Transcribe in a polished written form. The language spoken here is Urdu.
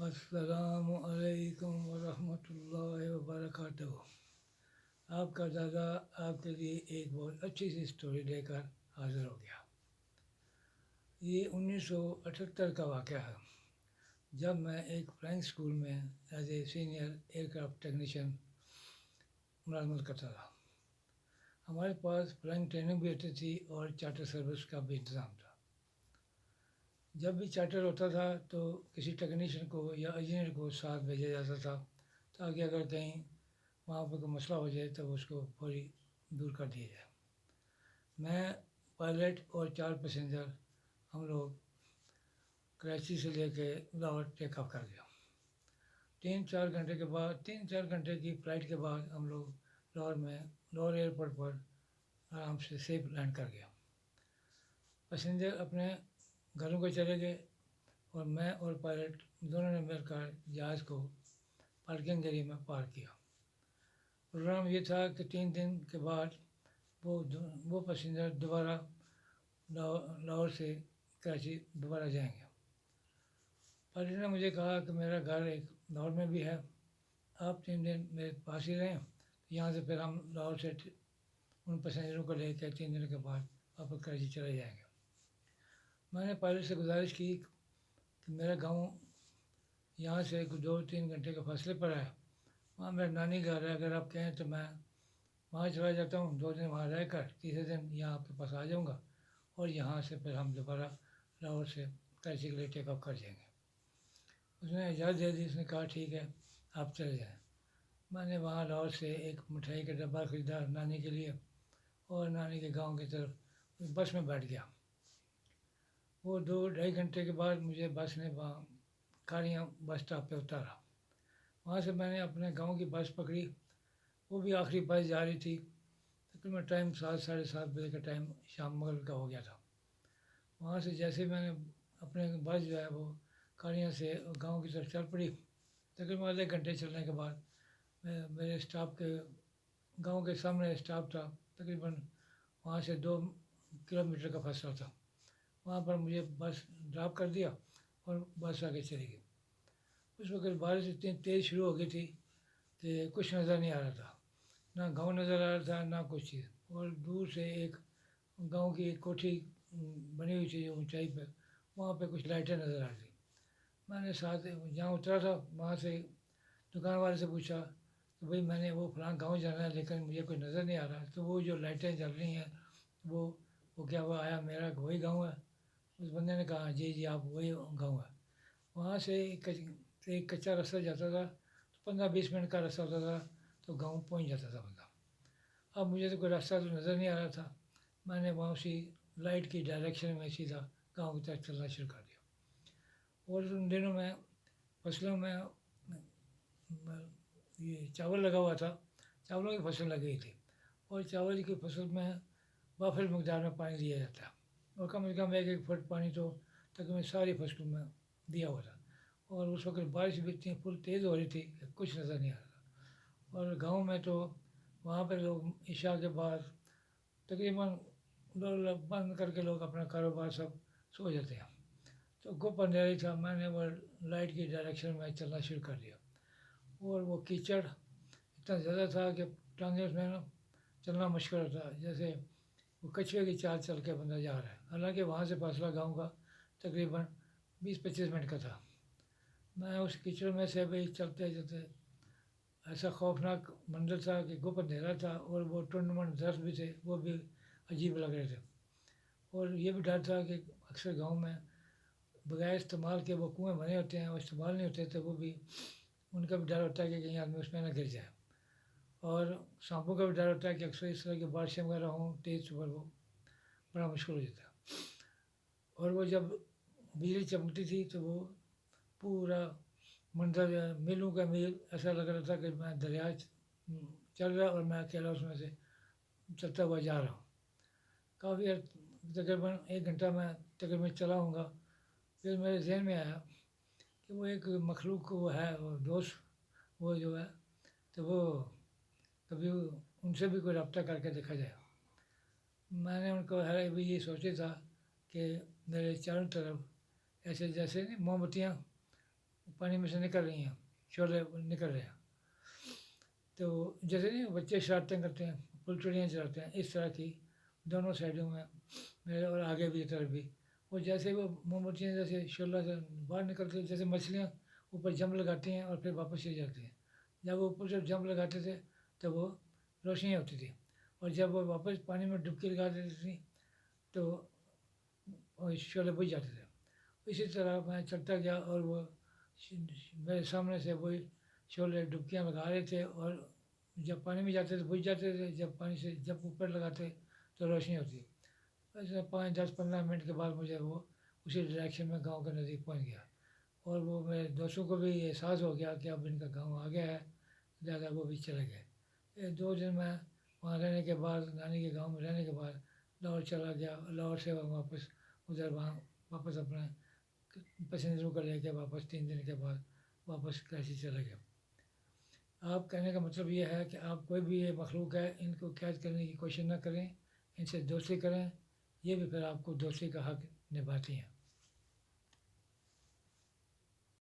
السلام علیکم ورحمۃ اللہ وبرکاتہ۔ آپ کا دادا آپ کے لیے ایک بہت اچھی سی اسٹوری لے کر حاضر ہو گیا۔ یہ 1978 کا واقعہ ہے، جب میں ایک فلائنگ اسکول میں as a senior aircraft technician ملازمت کرتا تھا۔ ہمارے پاس فلائنگ ٹریننگ بھی ہوتی تھی اور چارٹر سروس کا بھی انتظام تھا۔ جب بھی چارٹر ہوتا تھا تو کسی ٹیکنیشین کو یا انجینئر کو ساتھ بھیجا جاتا تھا، تاکہ اگر کہیں وہاں پہ کوئی مسئلہ ہو جائے تو اس کو فوری دور کر دیا جائے۔ میں، پائلٹ اور 4 پیسنجر ہم لوگ کراچی سے لے کے لاہور ٹیک آف کر گیا۔ 3-4 گھنٹے کی فلائٹ کے بعد ہم لوگ لاہور ایئرپورٹ پر آرام سے سیف لینڈ کر گیا۔ پیسنجر اپنے گھروں کو چلے گئے اور میں اور پائلٹ دونوں نے مل کر جہاز کو پارکنگ ایریا میں پارک کیا۔ پروگرام یہ تھا کہ 3 دن کے بعد وہ پیسنجر دوبارہ لاہور سے کراچی دوبارہ جائیں گے۔ پائلٹ نے مجھے کہا کہ میرا گھر ایک لاہور میں بھی ہے، آپ 3 دن میرے پاس ہی رہیں، یہاں سے پھر ہم لاہور سے ان پیسنجروں کو لے کے 3 دن کے بعد واپس کراچی چلے جائیں گے۔ میں نے پائلٹ سے گزارش کی کہ میرا گاؤں یہاں سے 2-3 گھنٹے کے فاصلے پر ہے، وہاں میرا نانی گھر ہے، اگر آپ کہیں تو میں وہاں چلا جاتا ہوں، 2 دن وہاں رہ کر تیسرے دن یہاں آپ کے پاس آ جاؤں گا اور یہاں سے پھر ہم دوبارہ لاہور سے کراچی کے لیے ٹیک آف کر جائیں گے۔ اس نے اجازت دے دی، اس نے کہا ٹھیک ہے آپ چلے جائیں۔ میں نے وہاں لاہور سے ایک مٹھائی کا ڈبہ خریدا نانی کے لیے اور نانی کے گاؤں کی طرف بس میں بیٹھ گیا۔ وہ 2-2.5 گھنٹے کے بعد مجھے بس نے وہاں کھاڑیاں بس اسٹاپ پہ اتارا۔ وہاں سے میں نے اپنے گاؤں کی بس پکڑی، وہ بھی آخری بس جا رہی تھی۔ تقریباً ٹائم 7-7:30 بجے کا ٹائم شام مغرب کا ہو گیا تھا۔ وہاں سے جیسے میں نے اپنے بس جو ہے وہ کھاڑیاں سے گاؤں کی طرف چل پڑی۔ تقریباً آدھے گھنٹے چلنے کے بعد میرے اسٹاپ کے گاؤں کے سامنے اسٹاپ تھا، تقریباً وہاں سے 2 کلومیٹر کا فاصلہ تھا۔ وہاں پر مجھے بس ڈراپ کر دیا اور بس آگے چلی گئی۔ اس وقت بارش اتنی تیز شروع ہو گئی تھی کہ کچھ نظر نہیں آ رہا تھا، نہ گاؤں نظر آ رہا تھا نہ کچھ چیز، اور دور سے ایک گاؤں کی ایک کوٹھی بنی ہوئی تھی اونچائی پہ، وہاں پہ کچھ لائٹیں نظر آ رہی تھیں۔ میں نے ساتھ جہاں اترا تھا وہاں سے دکان والے سے پوچھا کہ بھائی میں نے وہ فلاں گاؤں جانا ہے لیکن مجھے کوئی نظر نہیں آ رہا، تو وہ جو لائٹیں جل رہی ہیں وہ کیا وہ آیا میرا وہی گاؤں ہے؟ اس بندے نے کہا جی آپ وہی گاؤں ہے۔ وہاں سے ایک کچا راستہ جاتا تھا، تو 15-20 منٹ کا راستہ ہوتا تھا تو گاؤں پہنچ جاتا تھا بندہ۔ اب مجھے تو کوئی راستہ تو نظر نہیں آ رہا تھا، میں نے وہاں اسی لائٹ کی ڈائریکشن میں سیدھا گاؤں کی طرف چلنا شروع کر دیا۔ اور ان دنوں میں فصلوں میں یہ چاول لگا ہوا تھا، چاولوں کی فصل لگی تھی، اور چاول کی فصل میں وافر مقدار میں پانی دیا جاتا ہے، اور کم از کم 1 فٹ پانی تو تقریباً ساری فصلوں میں دیا ہوا تھا۔ اور اس وقت بارش بھی اتنی فل تیز ہو رہی تھی کہ کچھ نظر نہیں آ رہا تھا۔ اور گاؤں میں تو وہاں پہ لوگ عشاء کے بعد تقریباً لوگ بند کر کے لوگ اپنا کاروبار سب سو جاتے ہیں، تو گپ اندھیرا تھا، میں نے وہ لائٹ کی ڈائریکشن میں چلنا شروع کر دیا۔ اور وہ کیچڑ اتنا زیادہ تھا کہ ٹانگیں اس میں چلنا مشکل ہوتا، جیسے وہ کچھوے کی چال چل کے بندہ جا رہا ہے، حالانکہ وہاں سے فاصلہ گاؤں کا تقریباً 20-25 منٹ کا تھا۔ میں اس کیچڑ میں سے بھی چلتے چلتے ایسا خوفناک منظر تھا کہ گپ اندھیرا تھا، اور وہ ٹنڈ منڈ درخت بھی تھے وہ بھی عجیب لگ رہے تھے، اور یہ بھی ڈر تھا کہ اکثر گاؤں میں بغیر استعمال کے وہ کنویں بنے ہوتے ہیں، وہ استعمال نہیں ہوتے تو وہ بھی ان کا بھی ڈر ہوتا ہے کہ کہیں آدمی اس میں نہ گر جائے، اور سانپوں کا بھی ڈر ہوتا ہے کہ اکثر اس طرح کی بارشیں وغیرہ ہوں تیز صبح وہ بڑا مشکل ہو جاتا ہے۔ اور وہ جب بجلی چمکتی تھی تو وہ پورا منظر میلوں کا میل ایسا لگ رہا تھا کہ میں دریا چل رہا اور میں اکیلا اس میں سے چلتا ہوا جا رہا ہوں۔ کافی تقریباً 1 گھنٹہ میں تقریباً چلا ہوں گا، پھر میرے ذہن میں آیا کہ وہ ایک مخلوق وہ ہے، وہ دوست وہ جو ہے، تو وہ کبھی ان سے بھی کوئی رابطہ کر کے دیکھا جائے۔ میں نے ان کو بھی یہ سوچا تھا کہ میرے چاروں طرف ایسے جیسے موم بتیاں پانی میں سے نکل رہی ہیں، شعلے نکل رہے ہیں. تو جیسے نہیں بچے شرارتیں کرتے ہیں، پھلچڑیاں چلاتے ہیں، اس طرح کی دونوں سائڈوں میں میرے اور آگے بھی طرف بھی. وہ جیسے وہ موم بتیاں جیسے شعلہ سے باہر نکلتے ہیں، جیسے مچھلیاں اوپر جمپ لگاتی ہیں اور پھر واپس چلی جاتی ہیں. جب وہ اوپر سے جمپ لگاتے تھے تو وہ روشنی ہوتی تھی، اور جب وہ واپس پانی میں ڈبکی لگا دیتی تھی تو وہ شعلے بجھ جاتے تھے. اسی طرح میں چلتا گیا اور وہ میرے سامنے سے وہی شعلے ڈبکیاں لگا رہے تھے، اور جب پانی میں جاتے تھے بجھ جاتے تھے، جب پانی سے جب اوپر لگاتے تو روشنی ہوتی. ایسے 5 10 15 منٹ کے بعد مجھے وہ اسی ڈائریکشن میں گاؤں کے نزدیک پہنچ گیا، اور وہ میرے دوستوں کو بھی احساس ہو گیا کہ اب ان کا گاؤں آ گیا ہے، لہٰذا وہ بھی چلے گئے. 2 دن میں وہاں رہنے کے بعد، نانی کے گاؤں میں رہنے کے بعد لاہور چلا گیا. لاہور سے واپس ادھر وہاں واپس اپنے پیسنجروں کو لے کے واپس 3 دن کے بعد واپس کراچی چلا گیا. آپ کہنے کا مطلب یہ ہے کہ آپ کوئی بھی یہ مخلوق ہے ان کو قید کرنے کی کوشش نہ کریں، ان سے دوستی کریں، یہ بھی پھر آپ کو دوستی کا حق نبھاتی ہیں.